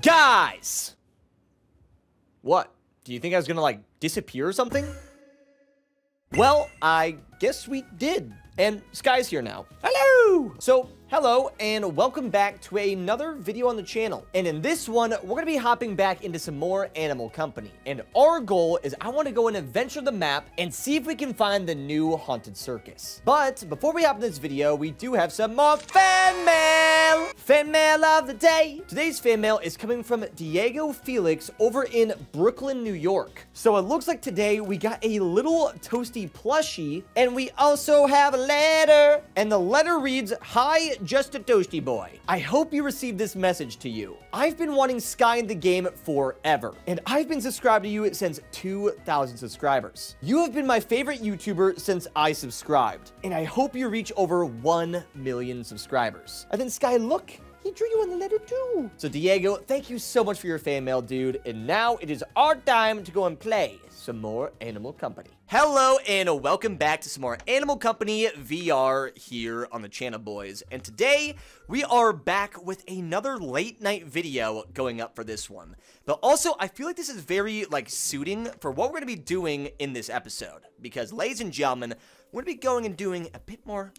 Guys! What? Do you think I was gonna, like, disappear or something? Well, I guess we did. And Sky's here now. Hello! So, hello, and welcome back to another video on the channel. And in this one, we're gonna be hopping back into some more Animal Company. And our goal is I want to go and adventure the map and see if we can find the new haunted circus. But before we hop in this video, we do have some more fan mail! Fan mail of the day! Today's fan mail is coming from Diego Felix over in Brooklyn, New York. So it looks like today we got a little toasty plushie, and we also have a letter. And the letter reads, "Hi, JustToasty boy. I hope you received this message to you. I've been wanting Sky in the game forever, and I've been subscribed to you since 2,000 subscribers. You have been my favorite YouTuber since I subscribed, and I hope you reach over 1 million subscribers." And then Sky, look, he drew you on the letter too. So Diego, thank you so much for your fan mail, dude. And now it is our time to go and play some more Animal Company. Hello and welcome back to some more Animal Company VR here on the channel, boys. And today we are back with another late night video going up for this one. But also I feel like this is very suiting for what we're going to be doing in this episode. Because ladies and gentlemen, we're going to be going and doing a bit more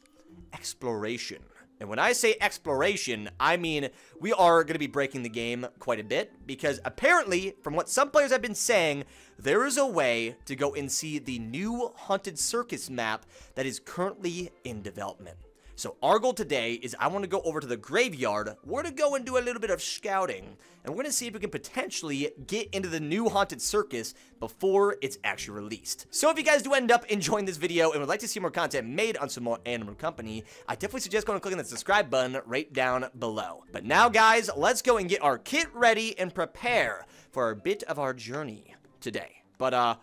exploration. And when I say exploration, I mean we are going to be breaking the game quite a bit, because apparently, from what some players have been saying, there is a way to go and see the new haunted circus map that is currently in development. So our goal today is I want to go over to the graveyard. We're going to go and do a little bit of scouting, and we're going to see if we can potentially get into the new haunted circus before it's actually released. So if you guys do end up enjoying this video and would like to see more content made on some more Animal Company, I definitely suggest going and clicking the subscribe button right down below. But now, guys, let's go and get our kit ready and prepare for a bit of our journey today. But,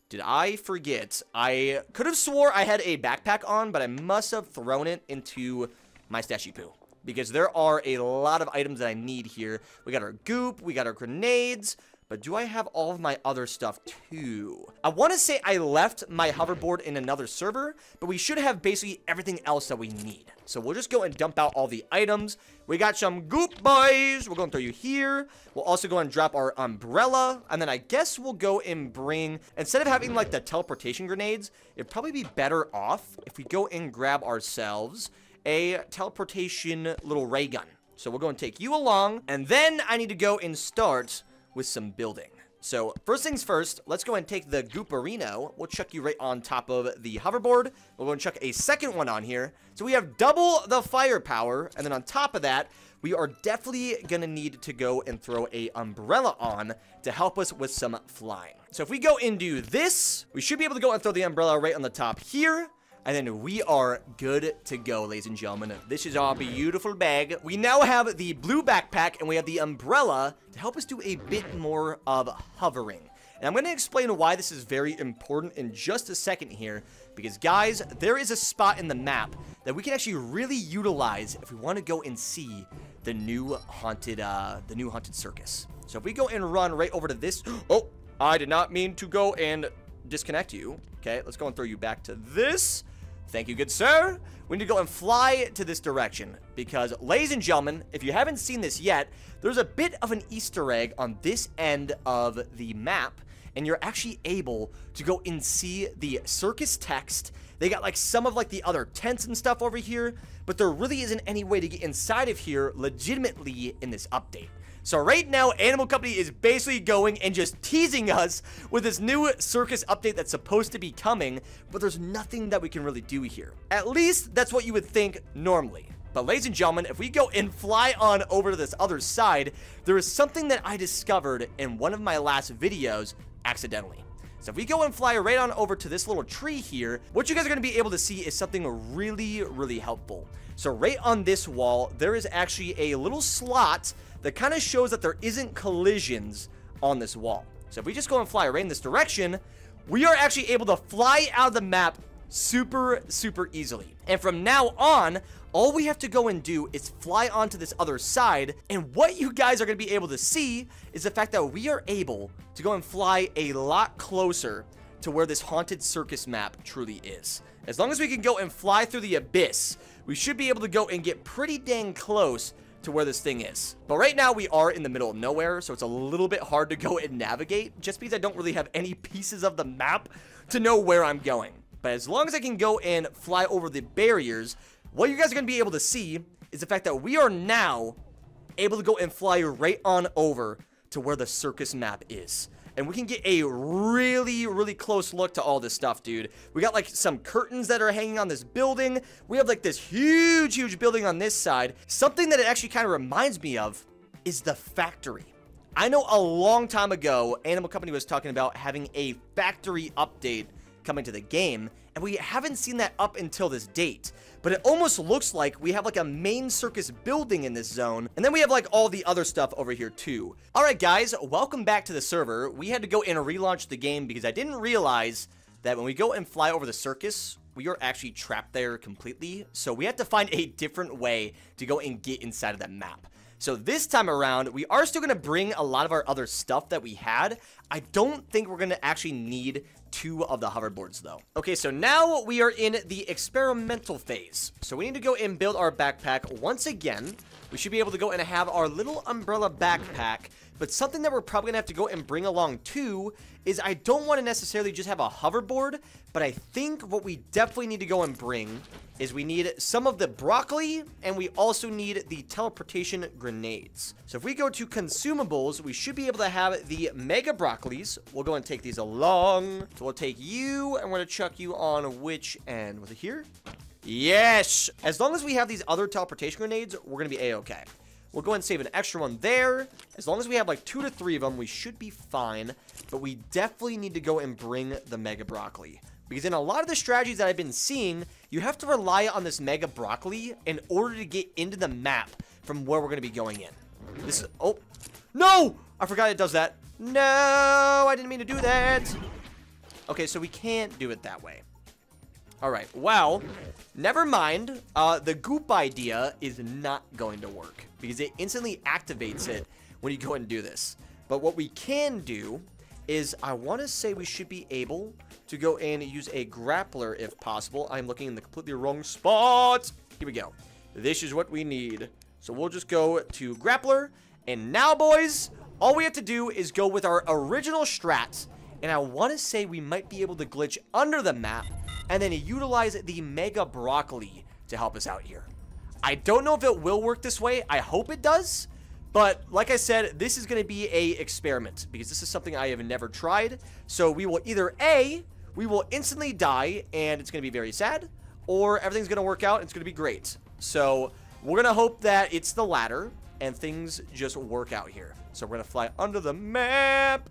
did I forget? I could have swore I had a backpack on, but I must have thrown it into my stashy poo, because there are a lot of items that I need here. We got our goop, we got our grenades, but do I have all of my other stuff too? I want to say I left my hoverboard in another server, but we should have basically everything else that we need. So we'll just go and dump out all the items. We got some goop, boys. We're going to throw you here. We'll also go and drop our umbrella. And then I guess we'll go and bring, instead of having like the teleportation grenades, it'd probably be better off if we go and grab ourselves a teleportation little ray gun. So we'll go and take you along. And then I need to go and start with some building. So first things first, let's go and take the Gooperino. We'll chuck you right on top of the hoverboard. We'll go and chuck a second one on here. So we have double the firepower. And then on top of that, we are definitely gonna need to go and throw a umbrella on to help us with some flying. So if we go and do this, we should be able to go and throw the umbrella right on the top here. And then we are good to go, ladies and gentlemen. This is our beautiful bag. We now have the blue backpack, and we have the umbrella to help us do a bit more of hovering. And I'm going to explain why this is very important in just a second here. Because, guys, there is a spot in the map that we can actually really utilize if we want to go and see the new haunted circus. So if we go and run right over to this... Oh, I did not mean to go and disconnect you. Okay, let's go and throw you back to this. Thank you, good sir. We need to go and fly to this direction because, ladies and gentlemen, if you haven't seen this yet, there's a bit of an Easter egg on this end of the map, and you're actually able to go and see the circus text. They got some of the other tents and stuff over here, but there really isn't any way to get inside of here legitimately in this update. So right now, Animal Company is basically going and just teasing us with this new circus update that's supposed to be coming, but there's nothing that we can really do here. At least, that's what you would think normally. But ladies and gentlemen, if we go and fly on over to this other side, there is something that I discovered in one of my last videos accidentally. So if we go and fly right on over to this little tree here, what you guys are going to be able to see is something really, really helpful. So right on this wall, there is actually a little slot that kind of shows that there isn't collisions on this wall. So if we just go and fly right in this direction, we are actually able to fly out of the map super, super easily. And from now on, all we have to go and do is fly onto this other side. And what you guys are going to be able to see is the fact that we are able to go and fly a lot closer to where this haunted circus map truly is. As long as we can go and fly through the abyss, we should be able to go and get pretty dang close to where this thing is. But right now we are in the middle of nowhere, so it's a little bit hard to go and navigate just because I don't really have any pieces of the map to know where I'm going. But as long as I can go and fly over the barriers, what you guys are going to be able to see is the fact that we are now able to go and fly right on over to where the circus map is. And we can get a really, really close look to all this stuff, dude. We got, like, some curtains that are hanging on this building. We have, like, this huge, huge building on this side. Something that it actually kind of reminds me of is the factory. I know a long time ago, Animal Company was talking about having a factory update coming to the game, and we haven't seen that up until this date. But it almost looks like we have like a main circus building in this zone, and then we have like all the other stuff over here too. Alright guys, welcome back to the server. We had to go and relaunch the game because I didn't realize that when we go and fly over the circus, we are actually trapped there completely. So we have to find a different way to go and get inside of that map. So this time around, we are still going to bring a lot of our other stuff that we had. I don't think we're going to actually need 2 of the hoverboards though. Okay, so now we are in the experimental phase. So we need to go and build our backpack once again. We should be able to go and have our little umbrella backpack. But something that we're probably going to have to go and bring along too is I don't want to necessarily just have a hoverboard, but I think what we definitely need to go and bring is we need some of the broccoli, and we also need the teleportation grenades. So if we go to consumables, we should be able to have the mega broccolis. We'll go and take these along. So we'll take you, and we're going to chuck you on which end? Was it here? Yes! As long as we have these other teleportation grenades, we're going to be A-okay. We'll go and save an extra one there. As long as we have like 2 to 3 of them, we should be fine. But we definitely need to go and bring the mega broccoli. Because in a lot of the strategies that I've been seeing, you have to rely on this mega broccoli in order to get into the map from where we're going to be going in. This is... Oh! No! I forgot it does that. No! I didn't mean to do that. Okay, so we can't do it that way. Alright, well, never mind. The goop idea is not going to work because it instantly activates it when you go and do this. But what we can do is I want to say we should be able to go and use a grappler if possible. I'm looking in the completely wrong spot. Here we go. This is what we need. So we'll just go to grappler. And now, boys, all we have to do is go with our original strats. And I want to say we might be able to glitch under the map and then utilize the mega broccoli to help us out here. I don't know if it will work this way. I hope it does. But like I said, this is going to be a experiment because this is something I have never tried. So we will either A, we will instantly die and it's going to be very sad, or everything's going to work out and it's going to be great. So we're going to hope that it's the latter and things just work out here. So we're going to fly under the map.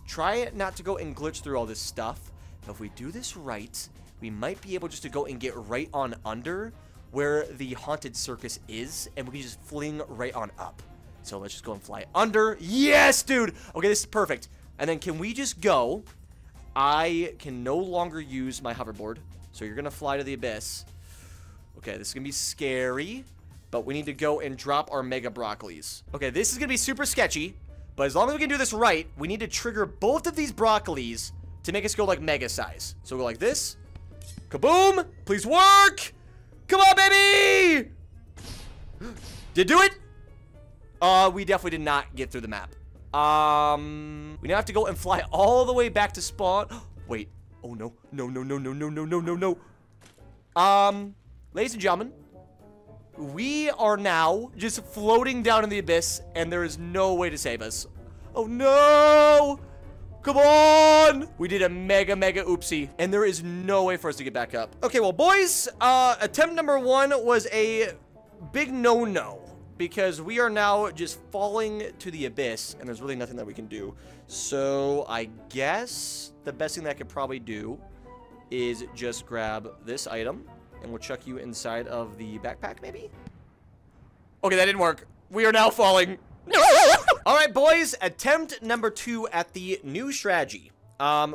Try not to go and glitch through all this stuff. But if we do this right, we might be able just to go and get right on under where the haunted circus is, and we can just fling right on up. So let's just go and fly under. Yes, dude! Okay, this is perfect. And then can we just go? I can no longer use my hoverboard, so you're going to fly to the abyss. Okay, this is going to be scary, but we need to go and drop our mega broccolis. Okay, this is going to be super sketchy, but as long as we can do this right, we need to trigger both of these broccolis to make us go like mega size. So we'll go like this. Kaboom! Please work! Come on, baby! Did do it? We definitely did not get through the map. We now have to go and fly all the way back to spawn. Wait. Oh, no. No, no, no, no, no, no, no, no, no. Ladies and gentlemen, we are now just floating down in the abyss, and there is no way to save us. Oh, no! Come on! We did a mega oopsie, and there is no way for us to get back up. Okay, well, boys, attempt number 1 was a big no-no, because we are now just falling to the abyss, and there's really nothing that we can do. So I guess the best thing that I could probably do is just grab this item, and we'll chuck you inside of the backpack, maybe? Okay, that didn't work. We are now falling. Alright, boys, attempt number 2 at the new strategy.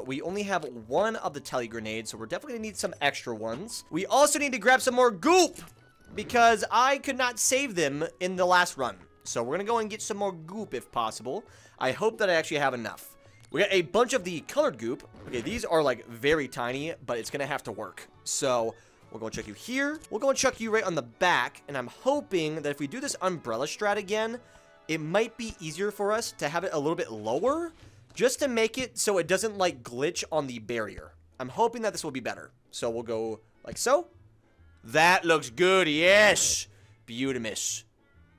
We only have 1 of the tele grenades, so we're definitely gonna need some extra ones. We also need to grab some more goop, because I could not save them in the last run. So we're gonna go and get some more goop if possible. I hope that I actually have enough. We got a bunch of the colored goop. Okay, these are like very tiny, but it's gonna have to work. So We're going to chuck you here. We'll go and chuck you right on the back. And I'm hoping that if we do this umbrella strat again, it might be easier for us to have it a little bit lower, just to make it so it doesn't, like, glitch on the barrier. I'm hoping that this will be better. So we'll go like so. That looks good. Yes. Beautimous.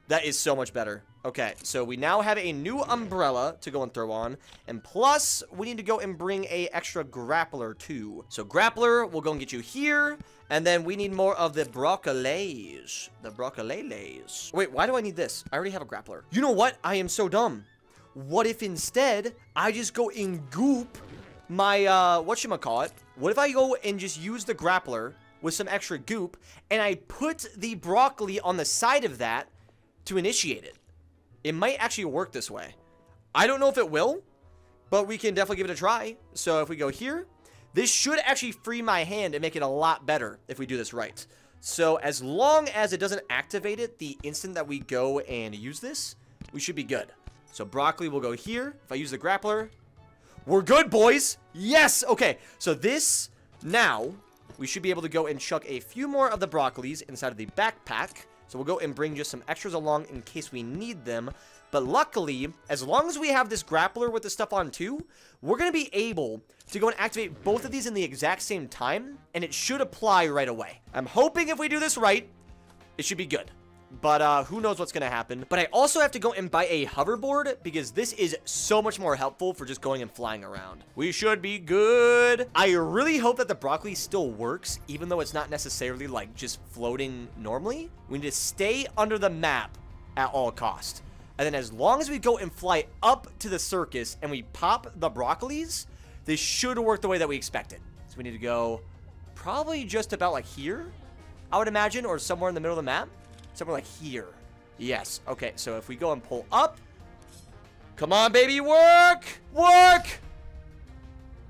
That is so much better. Okay, so we now have a new umbrella to go and throw on. And plus, we need to go and bring a extra grappler too. So grappler, we'll go and get you here. And then we need more of the broccolis. The broccolis. Wait, why do I need this? I already have a grappler. You know what? I am so dumb. What if instead, I just go and goop my, whatchamacallit? What if I go and just use the grappler with some extra goop, and I put the broccoli on the side of that to initiate it? It might actually work this way. I don't know if it will, but we can definitely give it a try. So if we go here, this should actually free my hand and make it a lot better if we do this right. So as long as it doesn't activate it the instant that we go and use this, we should be good. So broccoli will go here. If I use the grappler, we're good, boys. Yes. Okay. So this now, we should be able to go and chuck a few more of the broccolis inside of the backpack. So we'll go and bring just some extras along in case we need them. But luckily, as long as we have this grappler with the stuff on too, we're going to be able to go and activate both of these in the exact same time. And it should apply right away. I'm hoping if we do this right, it should be good. But who knows what's going to happen. But I also have to go and buy a hoverboard because this is so much more helpful for just going and flying around. We should be good. I really hope that the broccoli still works, even though it's not necessarily like just floating normally. We need to stay under the map at all cost. And then as long as we go and fly up to the circus and we pop the broccolis, this should work the way that we expected. So we need to go probably just about like here, I would imagine, or somewhere in the middle of the map. Somewhere like here. Yes. Okay, so if we go and pull up. Come on, baby. Work! Work!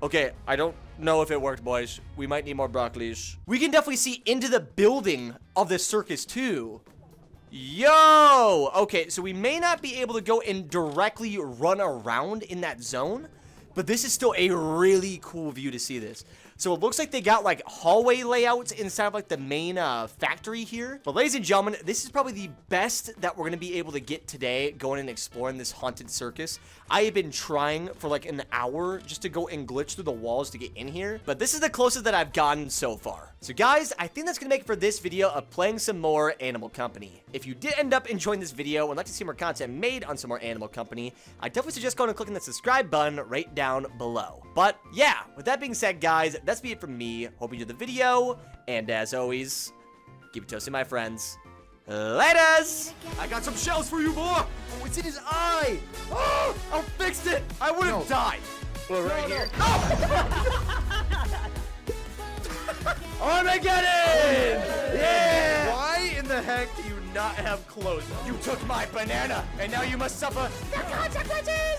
Okay, I don't know if it worked, boys. We might need more broccolis. We can definitely see into the building of the circus, too. Yo! Okay, so we may not be able to go and directly run around in that zone, but this is still a really cool view to see this. So it looks like they got like hallway layouts inside of like the main factory here. But ladies and gentlemen, this is probably the best that we're going to be able to get today going and exploring this haunted circus. I have been trying for like an hour just to go and glitch through the walls to get in here. But this is the closest that I've gotten so far. So guys, I think that's going to make it for this video of playing some more Animal Company. If you did end up enjoying this video and would like to see more content made on some more Animal Company, I definitely suggest going and clicking the subscribe button right down below. But yeah, with that being said, guys, that's be it from me. Hope you enjoyed the video, and as always, keep it toasty, my friends. Laters! I got some shells for you, boy! Oh, it's in his eye! Oh, I fixed it! I would have died! Well, right here. Armageddon! Yeah! Why in the heck do you not have clothes on? You took my banana, and now you must suffer the consequences!